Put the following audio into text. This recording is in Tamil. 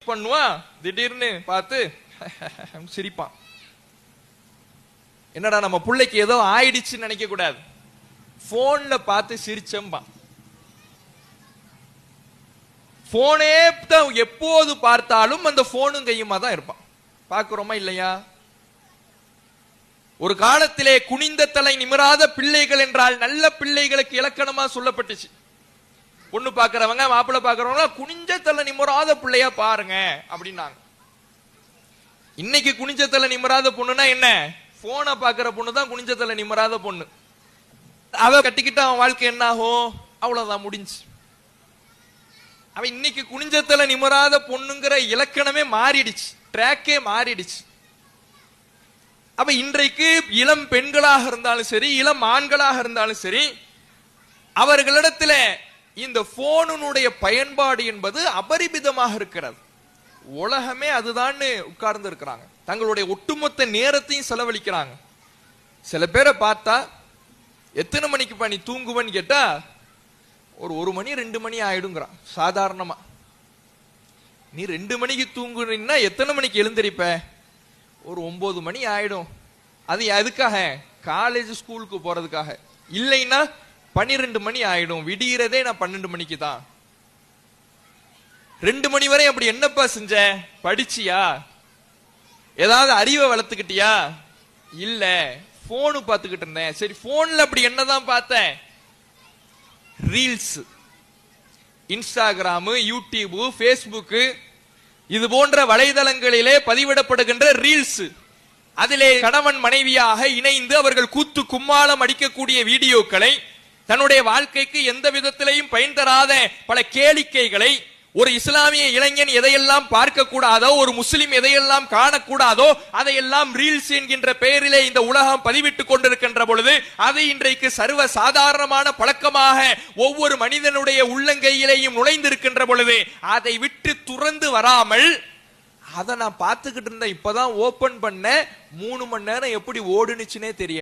பண்ணுவான், திடீர்னு பார்த்து சிரிப்பான். என்னடா நம்ம பிள்ளைக்கு ஏதோ ஆயிடுச்சுன்னு நினைக்க கூடாது, போன்ல பார்த்து சிரிச்சம்பான். போனே தான் எப்போது பார்த்தாலும் அந்த போனும் கையுமா தான் இருப்பான். பார்க்கிறோமா இல்லையா? ஒரு காலத்திலே குனிந்த தலை நிமிராத பிள்ளைகள் என்றால் நல்ல பிள்ளைகளுக்கு இலக்கணமா சொல்லப்பட்டுச்சு. பொண்ணு பாக்குறவங்க மாப்பிள்ளை பாக்குறவங்க குனிஞ்ச தலை நிமிராத பிள்ளையா பாருங்க அப்படின்னாங்க. இன்னைக்கு குனிஞ்ச தலை நிமிராத பொண்ணுனா என்ன? போனை பாக்குற பொண்ணு தான் குனிஞ்ச தலை நிமிராத பொண்ணு. அவ கட்டிக்கிட்ட அவன் வாழ்க்கை என்ன ஆகும்? அவ்வளவுதான், முடிஞ்சு. அவன் இன்னைக்கு குனிஞ்ச தலை நிமிராத பொண்ணுங்கிற இலக்கணமே மாறிடுச்சு, ட்ராக்கே மாறிடுச்சு. அப்ப இன்றைக்கு இளம் பெண்களாக இருந்தாலும் சரி, இளம் ஆண்களாக இருந்தாலும் சரி, அவர்களிடத்தில் இந்த போனுடைய பயன்பாடு என்பது அபரிமிதமாக இருக்கிறது. உலகமே அதுதான் உட்கார்ந்து இருக்கிறாங்க, தங்களுடைய ஒட்டுமொத்த நேரத்தையும் செலவழிக்கிறாங்க. சில பேரை பார்த்தா எத்தனை மணிக்கு நீ தூங்குவன்னு கேட்டா ஒரு மணி 2 மணி ஆயிடுங்கிறான். சாதாரணமா நீ 2 மணிக்கு தூங்குறீன்னா எத்தனை மணிக்கு எழுந்திருப்ப? ஒரு 9 மணி ஆயிடும். அது எதுக்காக? காலேஜ் ஸ்கூலுக்கு போறதுக்காக. இல்லைன்னா 12 மணி ஆயிடும். விடியறதே நான் 12 மணிக்கு தான். 2 மணி வரை அப்படி என்னப்பா செஞ்ச? படிச்சியா? ஏதாவது அறிவை வளர்த்துக்கிட்டியா? இல்ல, போனு பார்த்துக்கிட்டு இருந்தேன். சரி, போன்ல அப்படி என்னதான் பார்த்தேன்? ரீல்ஸ், இன்ஸ்டாகிராம், யூடியூப், பேஸ்புக், இது போன்ற வலைதளங்களிலே பதிவிடப்படுகின்ற ரீல்ஸ், அதிலே கணவன் மனைவியாக இணைந்து அவர்கள் கூத்து கும்மாளம் அடிக்கக்கூடிய வீடியோக்களை, தன்னுடைய வாழ்க்கைக்கு எந்த விதத்திலையும் பயன் தராத பல கேளிக்கைகளை, ஒரு இஸ்லாமிய இளைஞன் எதையெல்லாம் பார்க்க கூடாதோ, ஒரு முஸ்லிம் எதையெல்லாம் காணக்கூடாதோ அதையெல்லாம் ரீல்ஸ் என்கின்ற பெயரிலே இந்த உலகம் பதிவிட்டுக் கொண்டிருக்கின்ற பொழுது, அது இன்றைக்கு சர்வ சாதாரணமான பழக்கமாக ஒவ்வொரு மனிதனுடைய உள்ளங்கையிலேயும் நுழைந்திருக்கின்ற பொழுது, அதை விட்டு துறந்து வராமல் அதை நான் பார்த்துக்கிட்டு இருந்தேன், இப்பதான் ஓபன் பண்ண 3 மணி நேரம் எப்படி ஓடுனுச்சுன்னே தெரியும்.